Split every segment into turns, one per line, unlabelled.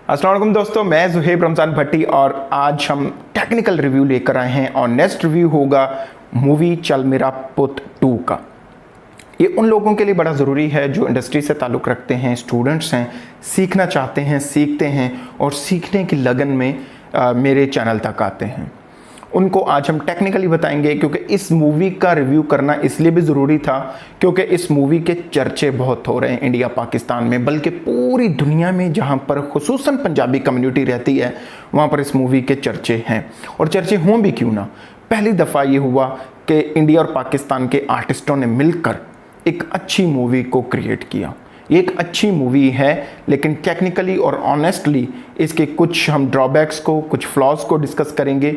अस्सलाम वालेकुम दोस्तों, मैं ज़ुहैब रमज़ान भट्टी और आज हम टेक्निकल रिव्यू लेकर आए हैं और नेक्स्ट रिव्यू होगा मूवी चल मेरा पुत 2 का। ये उन लोगों के लिए बड़ा ज़रूरी है जो इंडस्ट्री से ताल्लुक़ रखते हैं, स्टूडेंट्स हैं, सीखना चाहते हैं, सीखते हैं और सीखने की लगन में मेरे चैनल तक आते हैं। उनको आज हम टेक्निकली बताएंगे क्योंकि इस मूवी का रिव्यू करना इसलिए भी ज़रूरी था क्योंकि इस मूवी के चर्चे बहुत हो रहे हैं इंडिया पाकिस्तान में, बल्कि पूरी दुनिया में जहां पर खुसूसन पंजाबी कम्युनिटी रहती है वहां पर इस मूवी के चर्चे हैं। और चर्चे हों भी क्यों ना, पहली दफ़ा ये हुआ कि इंडिया और पाकिस्तान के आर्टिस्टों ने मिलकर एक अच्छी मूवी को क्रिएट किया। ये एक अच्छी मूवी है लेकिन टेक्निकली और ऑनेस्टली इसके कुछ हम ड्रॉबैक्स को, कुछ फ्लॉज को डिस्कस करेंगे।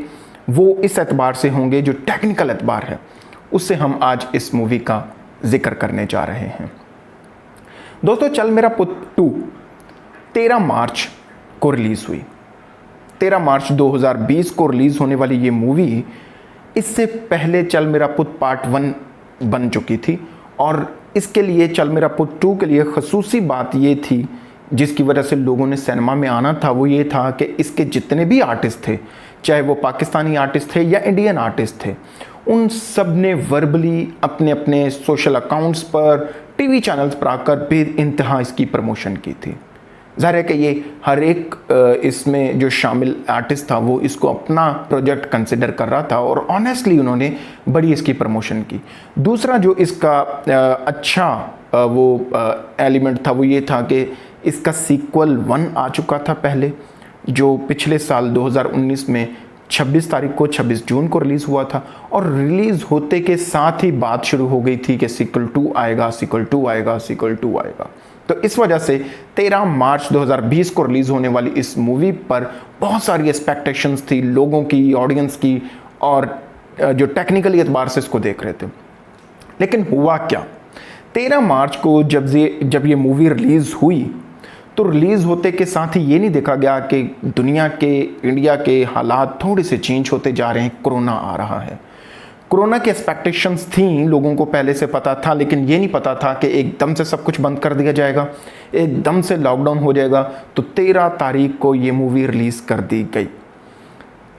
वो इस एतबार से होंगे जो टेक्निकल एतबार है, उससे हम आज इस मूवी का जिक्र करने जा रहे हैं। दोस्तों, चल मेरा पुत 2 13 मार्च को रिलीज़ हुई। 13 मार्च 2020 को रिलीज़ होने वाली ये मूवी इससे पहले चल मेरा पुत पार्ट 1 बन चुकी थी और इसके लिए चल मेरा पुत 2 के लिए खसूसी बात ये थी जिसकी वजह से लोगों ने सिनेमा में आना था, वो ये था कि इसके जितने भी आर्टिस्ट थे, चाहे वो पाकिस्तानी आर्टिस्ट थे या इंडियन आर्टिस्ट थे, उन सब ने वर्बली अपने अपने सोशल अकाउंट्स पर, टीवी चैनल्स पर आकर बेइंतहा इसकी प्रमोशन की थी। ज़ाहिर है कि ये हर एक इसमें जो शामिल आर्टिस्ट था वो इसको अपना प्रोजेक्ट कंसिडर कर रहा था और ऑनेस्टली उन्होंने बड़ी इसकी प्रमोशन की। दूसरा जो इसका अच्छा वो एलिमेंट था वो ये था कि इसका सीक्वल 1 आ चुका था पहले, जो पिछले साल 2019 में 26 तारीख को 26 जून को रिलीज़ हुआ था और रिलीज़ होते के साथ ही बात शुरू हो गई थी कि सीक्वल 2 आएगा, सीक्वल 2 आएगा, सीक्वल 2 आएगा। तो इस वजह से 13 मार्च 2020 को रिलीज़ होने वाली इस मूवी पर बहुत सारी एक्सपेक्टेशंस थी लोगों की, ऑडियंस की, और जो टेक्निकली एतबार से इसको देख रहे थे। लेकिन हुआ क्या, 13 मार्च को जब ये मूवी रिलीज़ हुई तो रिलीज़ होते के साथ ही ये नहीं देखा गया कि दुनिया के, इंडिया के हालात थोड़े से चेंज होते जा रहे हैं, कोरोना आ रहा है। कोरोना की एक्सपेक्टेशंस थी, लोगों को पहले से पता था, लेकिन ये नहीं पता था कि एकदम से सब कुछ बंद कर दिया जाएगा, एकदम से लॉकडाउन हो जाएगा। तो 13 तारीख को ये मूवी रिलीज़ कर दी गई।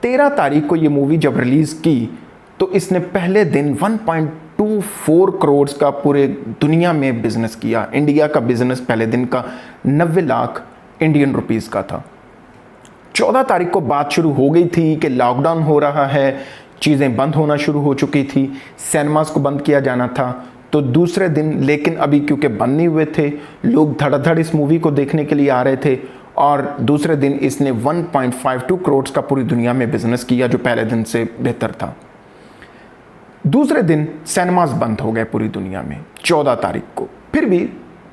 13 तारीख को ये मूवी जब रिलीज़ की तो इसने पहले दिन 1.24 करोड़ का पूरे दुनिया में बिजनेस किया। इंडिया का बिजनेस पहले दिन का 90 लाख इंडियन रुपीस का था। 14 तारीख को बात शुरू हो गई थी कि लॉकडाउन हो रहा है, चीज़ें बंद होना शुरू हो चुकी थी, सिनेमास को बंद किया जाना था। तो दूसरे दिन, लेकिन अभी क्योंकि बंद नहीं हुए थे, लोग धड़ाधड़ इस मूवी को देखने के लिए आ रहे थे और दूसरे दिन इसने 1.52 करोड़ का पूरी दुनिया में बिजनेस किया, जो पहले दिन से बेहतर था। दूसरे दिन सिनेमास बंद हो गए पूरी दुनिया में 14 तारीख को। फिर भी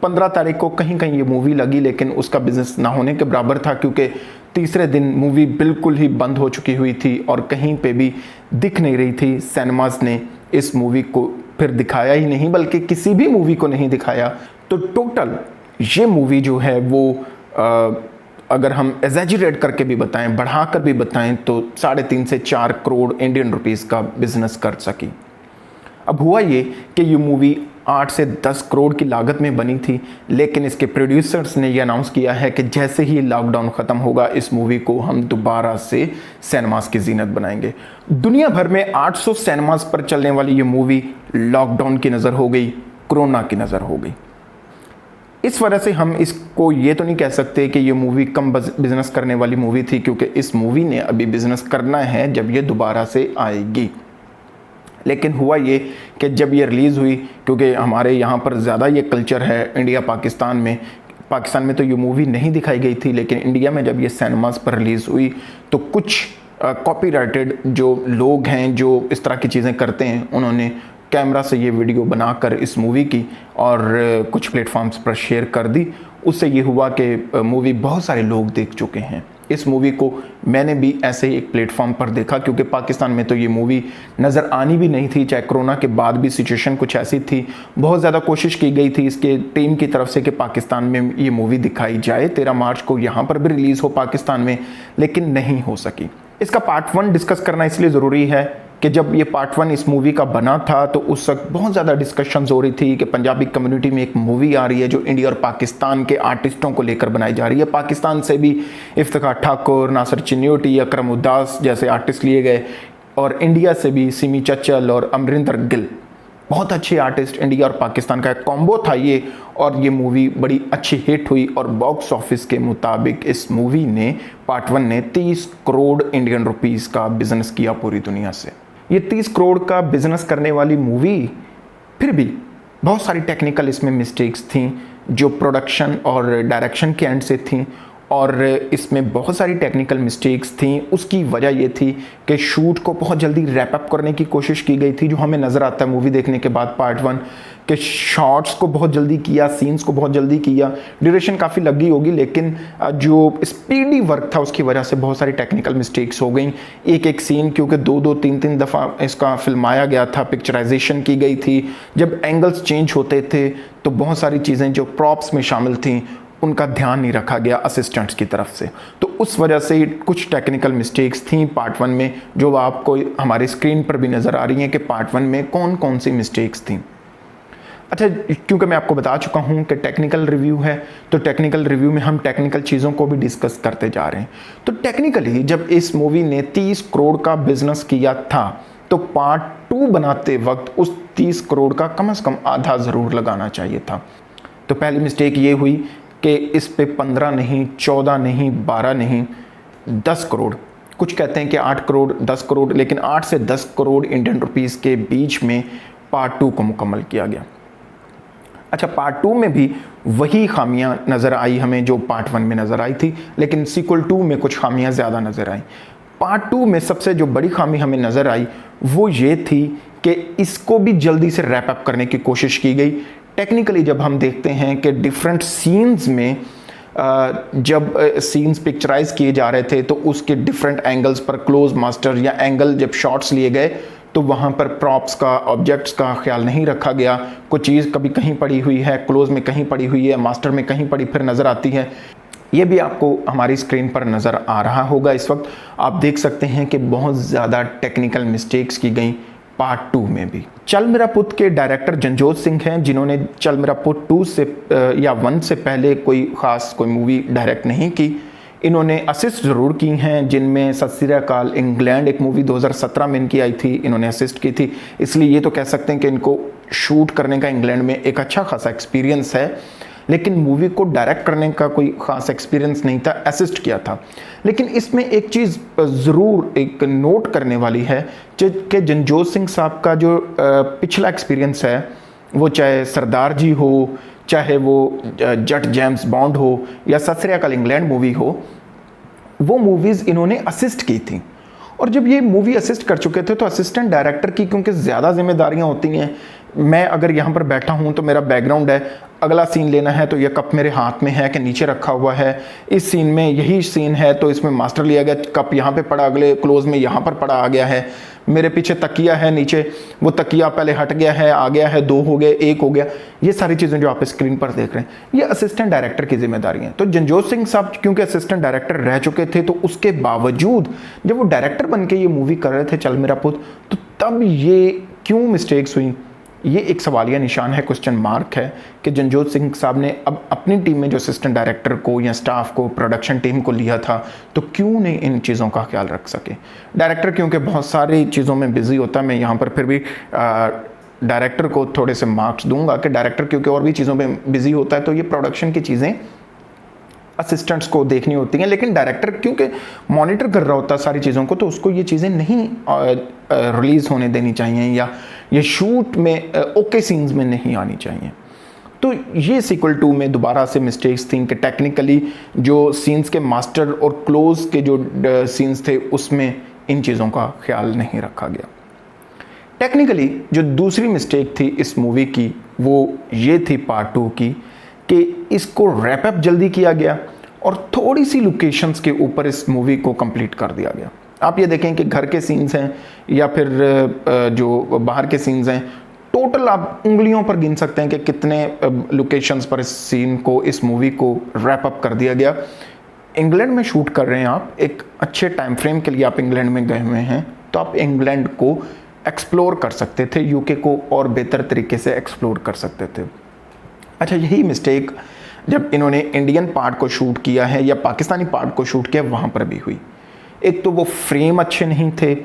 15 तारीख को कहीं कहीं ये मूवी लगी, लेकिन उसका बिजनेस ना होने के बराबर था क्योंकि तीसरे दिन मूवी बिल्कुल ही बंद हो चुकी हुई थी और कहीं पे भी दिख नहीं रही थी। सिनेमास ने इस मूवी को फिर दिखाया ही नहीं, बल्कि किसी भी मूवी को नहीं दिखाया। तो टोटल ये मूवी जो है वो अगर हम एग्जैजरेट करके भी बताएं, बढ़ाकर भी बताएं, तो 3.5 से 4 करोड़ इंडियन रुपीस का बिजनेस कर सकी। अब हुआ ये कि ये मूवी 8 से 10 करोड़ की लागत में बनी थी, लेकिन इसके प्रोड्यूसर्स ने ये अनाउंस किया है कि जैसे ही लॉकडाउन ख़त्म होगा इस मूवी को हम दोबारा से सिनेमास की जीनत बनाएंगे। दुनिया भर में 800 सिनेमास पर चलने वाली ये मूवी लॉकडाउन की नज़र हो गई, कोरोना की नज़र हो गई। इस वजह से हम इसको ये तो नहीं कह सकते कि ये मूवी कम बिजनेस करने वाली मूवी थी, क्योंकि इस मूवी ने अभी बिजनेस करना है जब ये दोबारा से आएगी। लेकिन हुआ ये कि जब ये रिलीज़ हुई, क्योंकि हमारे यहाँ पर ज़्यादा ये कल्चर है इंडिया पाकिस्तान में तो ये मूवी नहीं दिखाई गई थी, लेकिन इंडिया में जब ये सिनेमास पर रिलीज़ हुई तो कुछ कॉपीराइटेड जो लोग हैं जो इस तरह की चीज़ें करते हैं, उन्होंने कैमरा से ये वीडियो बनाकर इस मूवी की और कुछ प्लेटफॉर्म्स पर शेयर कर दी। उससे ये हुआ कि मूवी बहुत सारे लोग देख चुके हैं। इस मूवी को मैंने भी ऐसे ही एक प्लेटफॉर्म पर देखा, क्योंकि पाकिस्तान में तो ये मूवी नज़र आनी भी नहीं थी, चाहे कोरोना के बाद भी सिचुएशन कुछ ऐसी थी। बहुत ज़्यादा कोशिश की गई थी इसके टीम की तरफ से कि पाकिस्तान में ये मूवी दिखाई जाए, 13 मार्च को यहाँ पर भी रिलीज़ हो पाकिस्तान में, लेकिन नहीं हो सकी। इसका पार्ट 1 डिस्कस करना इसलिए ज़रूरी है कि जब ये पार्ट 1 इस मूवी का बना था तो उस वक्त बहुत ज़्यादा डिस्कशंस हो रही थी कि पंजाबी कम्युनिटी में एक मूवी आ रही है जो इंडिया और पाकिस्तान के आर्टिस्टों को लेकर बनाई जा रही है। पाकिस्तान से भी इफ्तिखार ठाकुर, नासिर चिन्योटी, अकरम उद्दास जैसे आर्टिस्ट लिए गए और इंडिया से भी सिमी चच्चल और अमरिंदर गिल, बहुत अच्छे आर्टिस्ट। इंडिया और पाकिस्तान का एक कॉम्बो था ये, और ये मूवी बड़ी अच्छी हिट हुई और बॉक्स ऑफिस के मुताबिक इस मूवी ने पार्ट 1 ने 30 करोड़ इंडियन रुपीस का बिजनेस किया पूरी दुनिया से। ये 30 करोड़ का बिजनेस करने वाली मूवी, फिर भी बहुत सारी टेक्निकल इसमें मिस्टेक्स थी जो प्रोडक्शन और डायरेक्शन के एंड से थी, और इसमें बहुत सारी टेक्निकल मिस्टेक्स थी। उसकी वजह ये थी कि शूट को बहुत जल्दी रैप अप करने की कोशिश की गई थी, जो हमें नज़र आता है मूवी देखने के बाद पार्ट 1 के शॉट्स को बहुत जल्दी किया, सीन्स को बहुत जल्दी किया। ड्यूरेशन काफ़ी लगी होगी, लेकिन जो स्पीडी वर्क था उसकी वजह से बहुत सारी टेक्निकल मिस्टेक्स हो गई। एक एक सीन क्योंकि 2-2, 3-3 दफ़ा इसका फिल्माया गया था, पिक्चराइजेशन की गई थी, जब एंगल्स चेंज होते थे तो बहुत सारी चीज़ें जो प्रॉप्स में शामिल थी उनका ध्यान नहीं रखा गया असिस्टेंट्स की तरफ से। तो उस वजह से कुछ टेक्निकल मिस्टेक्स थी पार्ट 1 में, जो आपको हमारी स्क्रीन पर भी नज़र आ रही हैं कि पार्ट 1 में कौन कौन सी मिस्टेक्स थी। अच्छा, क्योंकि मैं आपको बता चुका हूं कि टेक्निकल रिव्यू है, तो टेक्निकल रिव्यू में हम टेक्निकल चीज़ों को भी डिस्कस करते जा रहे हैं। तो टेक्निकली जब इस मूवी ने 30 करोड़ का बिजनेस किया था तो पार्ट 2 बनाते वक्त उस 30 करोड़ का कम से कम आधा ज़रूर लगाना चाहिए था। तो पहली मिस्टेक ये हुई कि इस पे 15 नहीं, 14 नहीं, 12 नहीं, 10 करोड़, कुछ कहते हैं कि 8 करोड़, 10 करोड़, लेकिन 8 से 10 करोड़ इंडियन रुपीस के बीच में पार्ट 2 को मुकम्मल किया गया। अच्छा, पार्ट 2 में भी वही खामियां नज़र आई हमें जो पार्ट 1 में नज़र आई थी, लेकिन सीक्वल 2 में कुछ खामियां ज़्यादा नज़र आई। पार्ट 2 में सबसे जो बड़ी खामी हमें नज़र आई वो ये थी कि इसको भी जल्दी से रैप अप करने की कोशिश की गई। टेक्निकली जब हम देखते हैं कि डिफरेंट सीन्स में जब सीन्स पिक्चराइज किए जा रहे थे तो उसके डिफरेंट एंगल्स पर क्लोज मास्टर या एंगल जब शॉट्स लिए गए तो वहाँ पर प्रॉप्स का, ऑब्जेक्ट्स का ख्याल नहीं रखा गया। कुछ चीज़ कभी कहीं पड़ी हुई है, क्लोज में कहीं पड़ी हुई है, मास्टर में कहीं पड़ी फिर नज़र आती है। ये भी आपको हमारी स्क्रीन पर नज़र आ रहा होगा। इस वक्त आप देख सकते हैं कि बहुत ज़्यादा टेक्निकल मिस्टेक्स की गई पार्ट 2 में भी। चल मेरा पुत के डायरेक्टर जनजोत सिंह हैं, जिन्होंने चल मेरा पुत 2 से या 1 से पहले कोई मूवी डायरेक्ट नहीं की। इन्होंने असिस्ट ज़रूर की हैं, जिनमें सत श्री अकाल इंग्लैंड एक मूवी 2017 में इनकी आई थी, इन्होंने असिस्ट की थी। इसलिए ये तो कह सकते हैं कि इनको शूट करने का इंग्लैंड में एक अच्छा खासा एक्सपीरियंस है, लेकिन मूवी को डायरेक्ट करने का कोई ख़ास एक्सपीरियंस नहीं था, असिस्ट किया था। लेकिन इसमें एक चीज़ ज़रूर एक नोट करने वाली है कि जनजोत सिंह साहब का जो पिछला एक्सपीरियंस है, वो चाहे सरदार जी हो, चाहे वो जट जेम्स बॉन्ड हो या सत श्री अकाल इंग्लैंड मूवी हो, वो मूवीज़ इन्होंने असिस्ट की थी। और जब ये मूवी असिस्ट कर चुके थे तो असिस्टेंट डायरेक्टर की क्योंकि ज़्यादा जिम्मेदारियां होती हैं, मैं अगर यहाँ पर बैठा हूँ तो मेरा बैकग्राउंड है, अगला सीन लेना है तो ये कप मेरे हाथ में है कि नीचे रखा हुआ है, इस सीन में यही सीन है तो इसमें मास्टर लिया गया, कप यहाँ पे पड़ा, अगले क्लोज में यहाँ पर पड़ा आ गया है, मेरे पीछे तकिया है, नीचे वो तकिया पहले हट गया है, आ गया है, 2 हो गए, 1 हो गया। ये सारी चीज़ें जो आप स्क्रीन पर देख रहे हैं ये असिस्टेंट डायरेक्टर की जिम्मेदारी हैं। तो जनजोत सिंह साहब क्योंकि असिस्टेंट डायरेक्टर रह चुके थे तो उसके बावजूद जब वो डायरेक्टर बन के ये मूवी कर रहे थे चल मेरा पुत, तो तब ये क्यों मिस्टेक्स हुई, ये एक सवालिया निशान है, क्वेश्चन मार्क है कि जनजोत सिंह साहब ने अब अपनी टीम में जो असिस्टेंट डायरेक्टर को या स्टाफ को, प्रोडक्शन टीम को लिया था, तो क्यों नहीं इन चीज़ों का ख्याल रख सके। डायरेक्टर क्योंकि बहुत सारी चीज़ों में बिजी होता है, मैं यहाँ पर फिर भी डायरेक्टर को थोड़े से मार्क्स दूंगा कि डायरेक्टर क्योंकि और भी चीज़ों में बिजी होता है तो ये प्रोडक्शन की चीज़ें असिस्टेंट्स को देखनी होती हैं, लेकिन डायरेक्टर क्योंकि मॉनिटर कर रहा होता है सारी चीज़ों को तो उसको ये चीज़ें नहीं रिलीज़ होने देनी चाहिए या ये शूट में ओके सीन्स में नहीं आनी चाहिए। तो ये सीक्वल 2 में दोबारा से मिस्टेक्स थी कि टेक्निकली जो सीन्स के मास्टर और क्लोज के जो सीन्स थे उसमें इन चीज़ों का ख्याल नहीं रखा गया। टेक्निकली जो दूसरी मिस्टेक थी इस मूवी की वो ये थी पार्ट 2 की कि इसको रैप अप जल्दी किया गया और थोड़ी सी लोकेशंस के ऊपर इस मूवी को कंप्लीट कर दिया गया। आप ये देखें कि घर के सीन्स हैं या फिर जो बाहर के सीन्स हैं, टोटल आप उंगलियों पर गिन सकते हैं कि कितने लोकेशंस पर इस सीन को, इस मूवी को रैप अप कर दिया गया। इंग्लैंड में शूट कर रहे हैं, आप एक अच्छे टाइम फ्रेम के लिए आप इंग्लैंड में गए हुए हैं, तो आप इंग्लैंड को एक्सप्लोर कर सकते थे, यूके को और बेहतर तरीके से एक्सप्लोर कर सकते थे। अच्छा, यही मिस्टेक जब इन्होंने इंडियन पार्ट को शूट किया है या पाकिस्तानी पार्ट को शूट किया वहाँ पर भी हुई। एक तो वो फ्रेम अच्छे नहीं थे,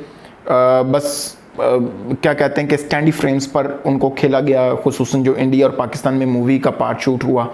क्या कहते हैं कि स्टैंडी फ्रेम्स पर उनको खेला गया, खुसूसन जो इंडिया और पाकिस्तान में मूवी का पार्ट शूट हुआ,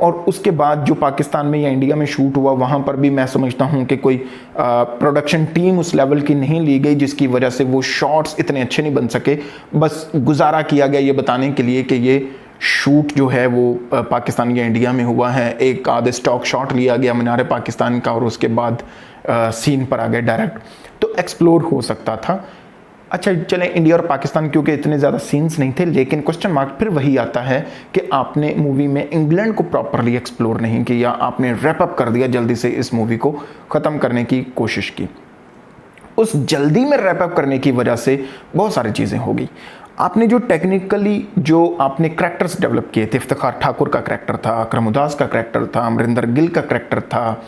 और उसके बाद जो पाकिस्तान में या इंडिया में शूट हुआ वहाँ पर भी मैं समझता हूँ कि कोई प्रोडक्शन टीम उस लेवल की नहीं ली गई, जिसकी वजह से वो शॉट्स इतने अच्छे नहीं बन सके। बस गुजारा किया गया ये बताने के लिए कि ये शूट जो है वो पाकिस्तान या इंडिया में हुआ है। एक आधे स्टॉक शॉट लिया गया मीनार पाकिस्तान का और उसके बाद सीन पर आ गए डायरेक्ट, तो एक्सप्लोर हो सकता था। अच्छा चलें, इंडिया और पाकिस्तान क्योंकि इतने ज़्यादा सीन्स नहीं थे, लेकिन क्वेश्चन मार्क फिर वही आता है कि आपने मूवी में इंग्लैंड को प्रॉपरली एक्सप्लोर नहीं किया, आपने रैप अप कर दिया, जल्दी से इस मूवी को ख़त्म करने की कोशिश की। उस जल्दी में रैप अप करने की वजह से बहुत सारी चीज़ें हो गई। आपने जो टेक्निकली जो आपने करैक्टर्स डेवलप किए थे, इफ्तिखार ठाकुर का करैक्टर था, अकरम उदास का करैक्टर था, अमरिंदर गिल का करैक्टर था,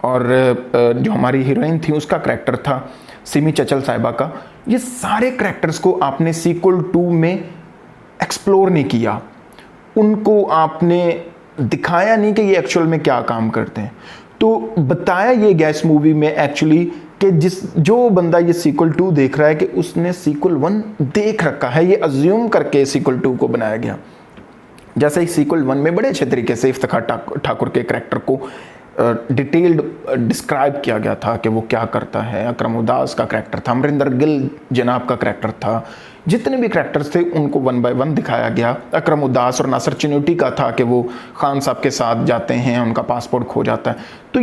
और जो हमारी हीरोइन थी उसका करैक्टर था, सिमी चचल साहिबा का, ये सारे करैक्टर्स को आपने सीक्वल 2 में एक्सप्लोर नहीं किया। उनको आपने दिखाया नहीं कि ये एक्चुअल में क्या काम करते हैं। तो बताया ये गया इस मूवी में एक्चुअली कि जो बंदा ये सीक्वल 2 देख रहा है कि उसने सीक्वल 1 देख रखा है, ये अज्यूम करके सीक्वल 2 को बनाया गया। जैसे सीक्वल 1 में बड़े अच्छे तरीके से इफ्तिखार ठाकुर के करैक्टर को डिटेल्ड डिस्क्राइब किया गया था कि वो क्या करता है। अकरम उदास का करैक्टर था, अमरिंदर गिल जनाब का करैक्टर था, जितने भी करैक्टर्स थे उनको 1 बाय 1 दिखाया गया। अकरम उदास और नासिर चिन्नूटी का था कि वो खान साहब के साथ जाते हैं, उनका पासपोर्ट खो जाता है, तो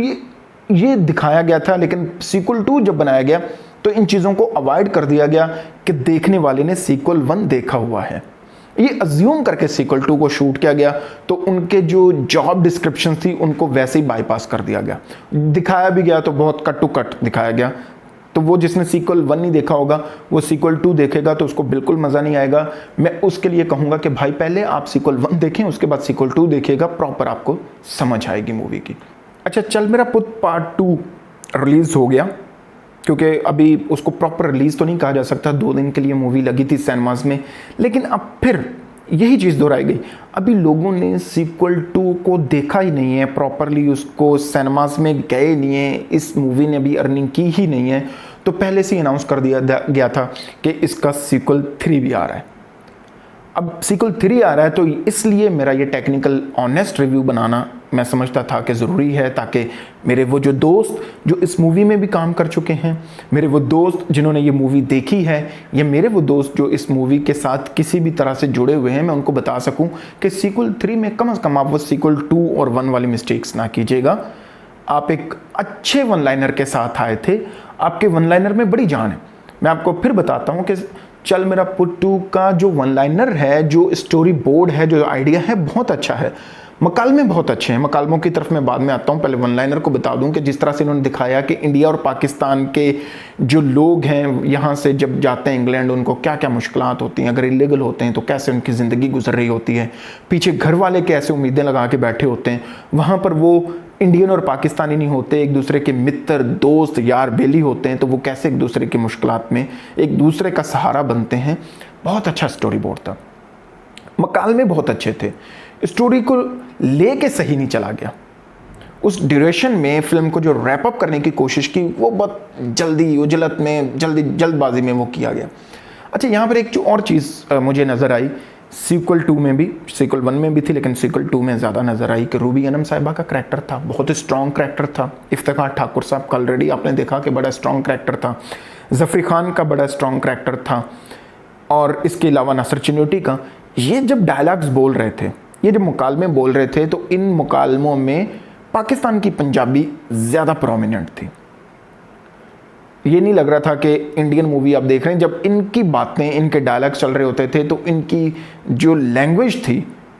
ये दिखाया गया था। लेकिन सीक्वल 2 जब बनाया गया तो इन चीज़ों को अवॉइड कर दिया गया कि देखने वाले ने सीक्वल 1 देखा हुआ है, ये अज्यूम करके सीक्वल 2 को शूट किया गया। तो उनके जो जॉब डिस्क्रिप्शन थी उनको वैसे ही बाईपास कर दिया गया। दिखाया भी गया तो बहुत कट टू कट दिखाया गया। तो वो जिसने सीक्वल 1 नहीं देखा होगा वो सीक्वल 2 देखेगा तो उसको बिल्कुल मज़ा नहीं आएगा। मैं उसके लिए कहूँगा कि भाई पहले आप सीक्वल 1 देखें, उसके बाद सीक्वल 2 देखिएगा, प्रॉपर आपको समझ आएगी मूवी की। अच्छा, चल मेरा पुत पार्ट 2 रिलीज़ हो गया, क्योंकि अभी उसको प्रॉपर रिलीज़ तो नहीं कहा जा सकता, 2 दिन के लिए मूवी लगी थी सिनेमास में, लेकिन अब फिर यही चीज़ दोहराई गई। अभी लोगों ने सीक्वल 2 को देखा ही नहीं है प्रॉपरली, उसको सिनेमास में गए नहीं है, इस मूवी ने भी अर्निंग की ही नहीं है, तो पहले से ही अनाउंस कर दिया गया था कि इसका सीक्वल 3 भी आ रहा है। अब सीक्वल 3 आ रहा है तो इसलिए मेरा ये टेक्निकल ऑनेस्ट रिव्यू बनाना मैं समझता था कि ज़रूरी है, ताकि मेरे वो जो दोस्त जो इस मूवी में भी काम कर चुके हैं, मेरे वो दोस्त जिन्होंने ये मूवी देखी है, या मेरे वो दोस्त जो इस मूवी के साथ किसी भी तरह से जुड़े हुए हैं, मैं उनको बता सकूं कि सीक्वल 3 में कम से कम आप वो सीक्वल 2 और 1 वाली मिस्टेक्स ना कीजिएगा। आप एक अच्छे वन लाइनर के साथ आए थे, आपके वन लाइनर में बड़ी जान है। मैं आपको फिर बताता हूँ कि चल मेरा पुत 2 का जो वन लाइनर है, जो स्टोरी बोर्ड है, जो आइडिया है, बहुत अच्छा है। मकालमे बहुत अच्छे हैं, मकालमों की तरफ मैं बाद में आता हूँ। पहले वन लाइनर को बता दूं कि जिस तरह से इन्होंने दिखाया कि इंडिया और पाकिस्तान के जो लोग हैं यहाँ से जब जाते हैं इंग्लैंड, उनको क्या क्या मुश्किलात होती हैं, अगर इलीगल होते हैं तो कैसे उनकी ज़िंदगी गुजर रही होती है, पीछे घर वाले कैसे उम्मीदें लगा के बैठे होते हैं, वहाँ पर वो इंडियन और पाकिस्तानी नहीं होते, एक दूसरे के मित्र, दोस्त, यार बेली होते हैं, तो वो कैसे एक दूसरे की मुश्किलात में एक दूसरे का सहारा बनते हैं। बहुत अच्छा स्टोरी बोर्ड था, मकालमे बहुत अच्छे थे, स्टोरी को लेके सही नहीं चला गया। उस ड्यूरेशन में फिल्म को जो रैप अप करने की कोशिश की वो बहुत जल्दी उजलत में जल्दबाजी में वो किया गया। अच्छा, यहाँ पर एक जो और चीज़ मुझे नज़र आई सीक्वल 2 में भी, सीक्वल 1 में भी थी लेकिन सीक्वल 2 में ज़्यादा नज़र आई कि रूबी अनम साहिबा का करैक्टर था, बहुत स्ट्रॉन्ग करैक्टर था। इफ्तिखार ठाकुर साहब का ऑलरेडी आपने देखा कि बड़ा स्ट्रॉन्ग करैक्टर था, जफरी खान का बड़ा स्ट्रॉन्ग करैक्टर था, और इसके अलावा नासिर चिन्नूटी का। ये जब डायलॉग्स बोल रहे थे, ये जब मुकालमे बोल रहे थे, तो इन मुकालमों में पाकिस्तान की पंजाबी ज़्यादा प्रोमिनेंट थी। ये नहीं लग रहा था कि इंडियन मूवी आप देख रहे हैं। जब इनकी बातें, इनके डायलॉग्स चल रहे होते थे तो इनकी जो लैंग्वेज थी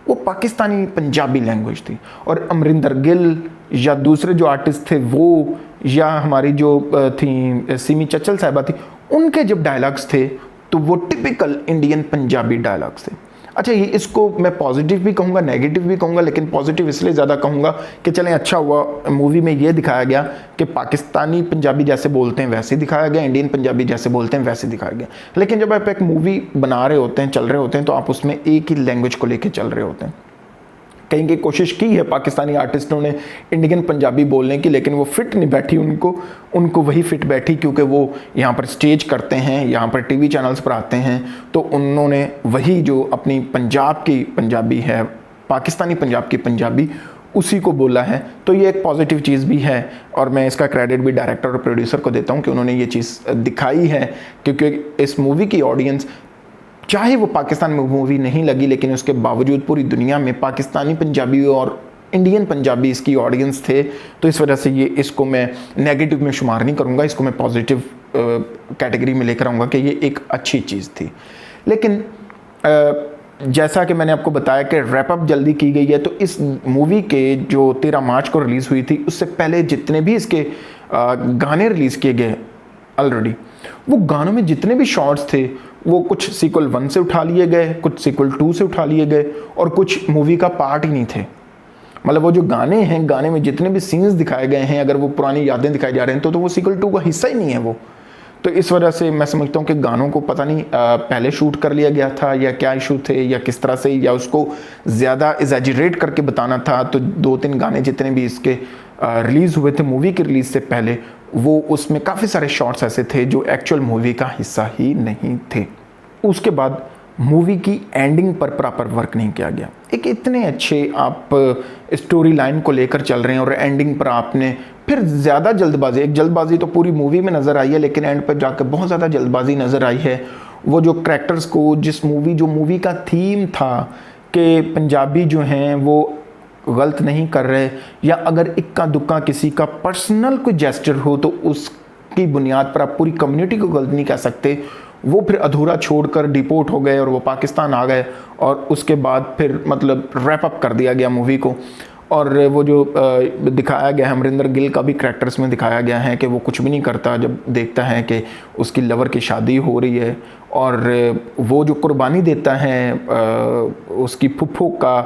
वो पाकिस्तानी पंजाबी लैंग्वेज थी। और अमरिंदर गिल या दूसरे जो आर्टिस्ट थे वो, या हमारी जो थी सिमी चचल साहिबा थी, उनके जब डायलॉग्स थे तो वो टिपिकल इंडियन पंजाबी डायलॉग्स थे। अच्छा, ये इसको मैं पॉजिटिव भी कहूँगा, नेगेटिव भी कहूँगा, लेकिन पॉजिटिव इसलिए ज़्यादा कहूँगा कि चलें अच्छा हुआ मूवी में ये दिखाया गया कि पाकिस्तानी पंजाबी जैसे बोलते हैं वैसे दिखाया गया, इंडियन पंजाबी जैसे बोलते हैं वैसे दिखाया गया। लेकिन जब आप एक मूवी बना रहे होते हैं, चल रहे होते हैं, तो आप उसमें एक ही लैंग्वेज को लेकर चल रहे होते हैं। कहीं की कोशिश की है पाकिस्तानी आर्टिस्टों ने इंडियन पंजाबी बोलने की, लेकिन वो फिट नहीं बैठी उनको वही फिट बैठी, क्योंकि वो यहाँ पर स्टेज करते हैं, यहाँ पर टीवी चैनल्स पर आते हैं, तो उन्होंने वही जो अपनी पंजाब की पंजाबी है, पाकिस्तानी पंजाब की पंजाबी, उसी को बोला है। तो ये एक पॉजिटिव चीज़ भी है, और मैं इसका क्रेडिट भी डायरेक्टर और प्रोड्यूसर को देता हूँ कि उन्होंने ये चीज़ दिखाई है, क्योंकि इस मूवी की ऑडियंस, चाहे वो पाकिस्तान में मूवी नहीं लगी, लेकिन उसके बावजूद पूरी दुनिया में पाकिस्तानी पंजाबी और इंडियन पंजाबी इसकी ऑडियंस थे। तो इस वजह से ये इसको मैं नेगेटिव में शुमार नहीं करूँगा, इसको मैं पॉजिटिव कैटेगरी में लेकर आऊँगा कि ये एक अच्छी चीज़ थी। लेकिन जैसा कि मैंने आपको बताया कि रैप अप जल्दी की गई है, तो इस मूवी के जो 13 मार्च को रिलीज़ हुई थी, उससे पहले जितने भी इसके गाने रिलीज़ किए गए ऑलरेडी, वो गानों में जितने भी शॉट्स थे वो कुछ सीक्वल 1 से उठा लिए गए, कुछ सीक्वल 2 से उठा लिए गए, और कुछ मूवी का पार्ट ही नहीं थे। मतलब वो जो गाने हैं, गाने में जितने भी सीन्स दिखाए गए हैं, अगर वो पुरानी यादें दिखाई जा रहे हैं तो वो सीक्वल 2 का हिस्सा ही नहीं है वो। तो इस वजह से मैं समझता हूँ कि गानों को पता नहीं पहले शूट कर लिया गया था या क्या इशू थे या किस तरह से, या उसको ज़्यादा एग्जैजरेट करके बताना था। तो 2-3 गाने जितने भी इसके रिलीज़ हुए थे मूवी की रिलीज़ से पहले, वो उसमें काफ़ी सारे शॉट्स ऐसे थे जो एक्चुअल मूवी का हिस्सा ही नहीं थे। उसके बाद मूवी की एंडिंग पर प्रॉपर वर्क नहीं किया गया। एक इतने अच्छे आप स्टोरी लाइन को लेकर चल रहे हैं और एंडिंग पर आपने फिर ज़्यादा जल्दबाजी, एक जल्दबाजी तो पूरी मूवी में नज़र आई है, लेकिन एंड पर जाकर बहुत ज़्यादा जल्दबाजी नज़र आई है। वो जो करैक्टर्स को, जो मूवी का थीम था कि पंजाबी जो हैं वो गलत नहीं कर रहे, या अगर इक्का दुक्का किसी का पर्सनल कोई जेस्चर हो तो उसकी बुनियाद पर आप पूरी कम्युनिटी को गलत नहीं कह सकते, वो फिर अधूरा छोड़कर डिपोर्ट हो गए और वो पाकिस्तान आ गए, और उसके बाद फिर मतलब रैप अप कर दिया गया मूवी को। और वो जो दिखाया गया है, अमरिंदर गिल का भी करैक्टर्स में दिखाया गया है कि वो कुछ भी नहीं करता जब देखता है कि उसकी लवर की शादी हो रही है, और वो जो कुर्बानी देता है उसकी फुफ्फो का,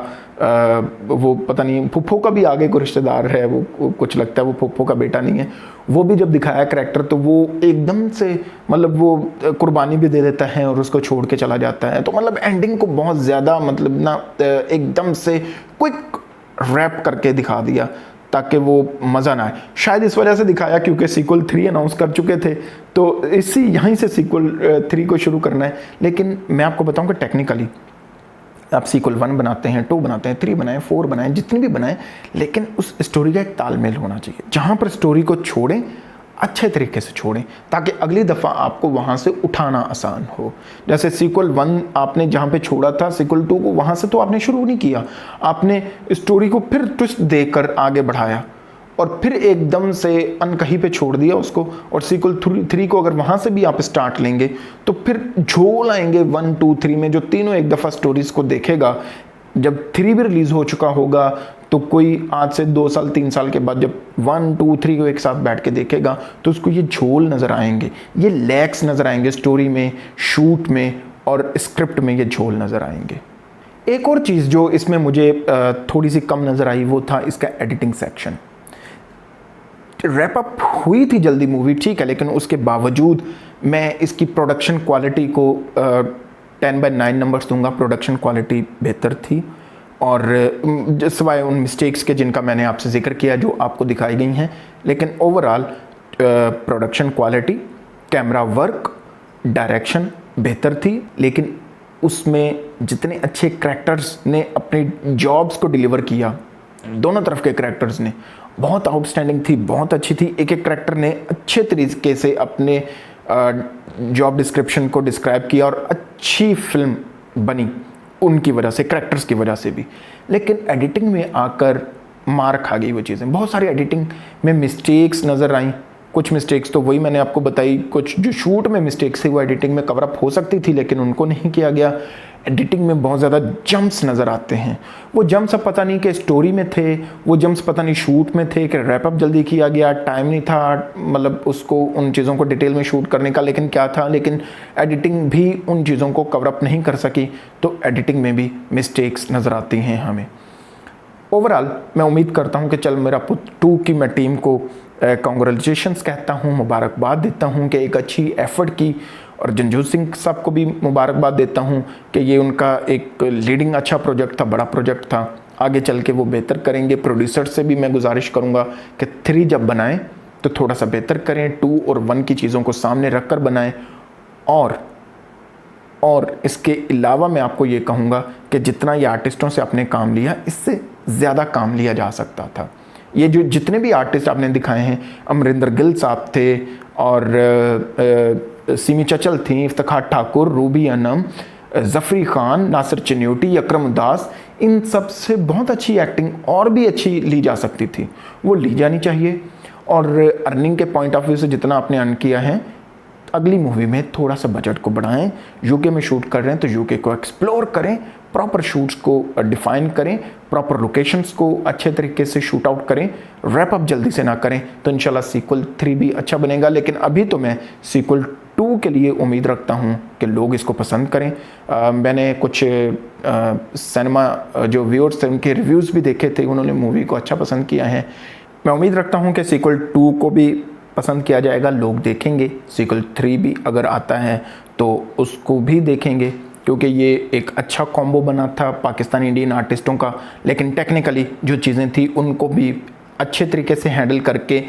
वो पता नहीं फुफ्फो का भी आगे को रिश्तेदार है, वो कुछ लगता है वो फुफ्फो का बेटा नहीं है, वो भी जब दिखाया करैक्टर तो वो एकदम से मतलब वो कुर्बानी भी दे देता है और उसको छोड़ के चला जाता है। तो मतलब एंडिंग को बहुत ज़्यादा मतलब ना एकदम से क्विक रैप करके दिखा दिया ताकि वो मज़ा ना आए। शायद इस वजह से दिखाया क्योंकि सीक्वल 3 अनाउंस कर चुके थे, तो यहीं से सीक्वल 3 को शुरू करना है। लेकिन मैं आपको बताऊं कि टेक्निकली आप सीक्वल 1 बनाते हैं, 2 बनाते हैं, 3 बनाएं, 4 बनाएं, जितनी भी बनाएं, लेकिन उस स्टोरी का एक तालमेल होना चाहिए। जहाँ पर स्टोरी को छोड़ें अच्छे तरीके से छोड़ें ताकि अगली दफ़ा आपको वहाँ से उठाना आसान हो। जैसे सीक्वल 1 आपने जहाँ पे छोड़ा था, सीक्वल 2 को वहाँ से तो आपने शुरू नहीं किया, आपने स्टोरी को फिर ट्विस्ट देकर आगे बढ़ाया और फिर एकदम से अनकहीं पे छोड़ दिया उसको। और सीक्वल 3 को अगर वहाँ से भी आप स्टार्ट लेंगे तो फिर झोल आएंगे 1, 2, 3 में, जो तीनों एक दफ़ा स्टोरीज़ को देखेगा। जब 3 भी रिलीज़ हो चुका होगा तो कोई आज से 2 साल 3 साल के बाद जब 1, 2, 3 को एक साथ बैठ के देखेगा तो उसको ये झोल नज़र आएंगे, ये लैक्स नज़र आएंगे स्टोरी में, शूट में और स्क्रिप्ट में, ये झोल नज़र आएंगे। एक और चीज़ जो इसमें मुझे थोड़ी सी कम नज़र आई वो था इसका एडिटिंग सेक्शन। रैप अप हुई थी जल्दी मूवी, ठीक है, लेकिन उसके बावजूद मैं इसकी प्रोडक्शन क्वालिटी को 10/9 नंबर्स दूंगा। प्रोडक्शन क्वालिटी बेहतर थी और सिवाय उन मिस्टेक्स के जिनका मैंने आपसे जिक्र किया जो आपको दिखाई गई हैं, लेकिन overall production quality, camera work, direction बेहतर थी। लेकिन उसमें जितने अच्छे करैक्टर्स ने अपनी जॉब्स को डिलीवर किया, दोनों तरफ के करैक्टर्स ने बहुत आउटस्टैंडिंग थी, बहुत अच्छी थी। एक एक करैक्टर ने अच्छे तरीके से अपने जॉब डिस्क्रिप्शन को डिस्क्राइब किया और अच्छी फिल्म बनी उनकी वजह से, करैक्टर्स की वजह से भी। लेकिन एडिटिंग में आकर मार खा गई वो चीज़ें। बहुत सारी एडिटिंग में मिस्टेक्स नज़र आई। कुछ मिस्टेक्स तो वही मैंने आपको बताई, कुछ जो शूट में मिस्टेक्स थी वो एडिटिंग में कवर अप हो सकती थी लेकिन उनको नहीं किया गया। एडिटिंग में बहुत ज़्यादा जंप्स नज़र आते हैं। वो जंप्स अब पता नहीं कि स्टोरी में थे, वो जंप्स पता नहीं शूट में थे कि रैप अप जल्दी किया गया, टाइम नहीं था मतलब उसको उन चीज़ों को डिटेल में शूट करने का, लेकिन क्या था, लेकिन एडिटिंग भी उन चीज़ों को कवर अप नहीं कर सकी, तो एडिटिंग में भी मिस्टेक्स नज़र आती हैं हमें। ओवरऑल मैं उम्मीद करता हूँ कि चल मेरा पुत 2 की मैं टीम को कॉन्ग्रेचुलेशंस कहता हूँ, मुबारकबाद देता हूँ कि एक अच्छी एफर्ट की, और जंजूर सिंह साहब को भी मुबारकबाद देता हूँ कि ये उनका एक लीडिंग अच्छा प्रोजेक्ट था, बड़ा प्रोजेक्ट था, आगे चल के वो बेहतर करेंगे। प्रोड्यूसर से भी मैं गुजारिश करूँगा कि 3 जब बनाएं तो थोड़ा सा बेहतर करें, 2 और 1 की चीज़ों को सामने रख कर बनाएं। और इसके अलावा मैं आपको ये कहूँगा कि जितना ये आर्टिस्टों से आपने काम लिया, इससे ज़्यादा काम लिया जा सकता था। ये जो जितने भी आर्टिस्ट आपने दिखाए हैं, अमरिंदर गिल साहब थे और सिमी चचल थी, इफ्तिखार ठाकुर, रूबी अनम, जफरी खान, नासिर चिन्योटी, अकरम उदास, इन सब से बहुत अच्छी एक्टिंग और भी अच्छी ली जा सकती थी, वो ली जानी चाहिए। और अर्निंग के पॉइंट ऑफ व्यू से जितना आपने अर्न किया है, अगली मूवी में थोड़ा सा बजट को बढ़ाएं। यूके में शूट कर रहे हैं तो यूके को एक्सप्लोर करें, प्रॉपर शूट्स को डिफाइन करें, प्रॉपर लोकेशंस को अच्छे तरीके से शूट आउट करें, रैप अप जल्दी से ना करें, तो इंशाल्लाह सीक्वल 3 भी अच्छा बनेगा। लेकिन अभी तो मैं सीक्वल 2 के लिए उम्मीद रखता हूं कि लोग इसको पसंद करें। मैंने कुछ सिनेमा जो व्यूअर्स थे उनके रिव्यूज़ भी देखे थे, उन्होंने मूवी को अच्छा पसंद किया है। मैं उम्मीद रखता हूँ कि सीक्वल 2 को भी पसंद किया जाएगा, लोग देखेंगे। सीक्वल 3 भी अगर आता है तो उसको भी देखेंगे, क्योंकि ये एक अच्छा कॉम्बो बना था पाकिस्तानी इंडियन आर्टिस्टों का। लेकिन टेक्निकली जो चीज़ें थी उनको भी अच्छे तरीके से हैंडल करके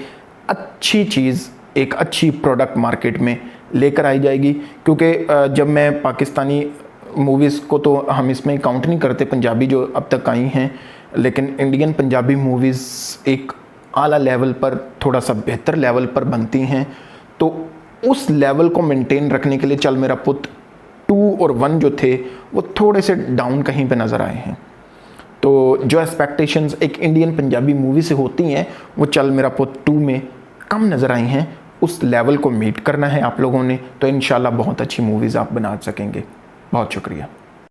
अच्छी चीज़, एक अच्छी प्रोडक्ट मार्केट में लेकर आई जाएगी। क्योंकि जब मैं पाकिस्तानी मूवीज़ को तो हम इसमें काउंट नहीं करते, पंजाबी जो अब तक आई हैं, लेकिन इंडियन पंजाबी मूवीज़ एक आला लेवल पर, थोड़ा सा बेहतर लेवल पर बनती हैं, तो उस लेवल को मेंटेन रखने के लिए चल मेरा पुत 2 और 1 जो थे वो थोड़े से डाउन कहीं पे नज़र आए हैं। तो जो एक्सपेक्टेशंस एक इंडियन पंजाबी मूवी से होती हैं वो चल मेरा पुत 2 में कम नज़र आई हैं। उस लेवल को मीट करना है आप लोगों ने, तो इंशाल्लाह बहुत अच्छी मूवीज़ आप बना सकेंगे। बहुत शुक्रिया।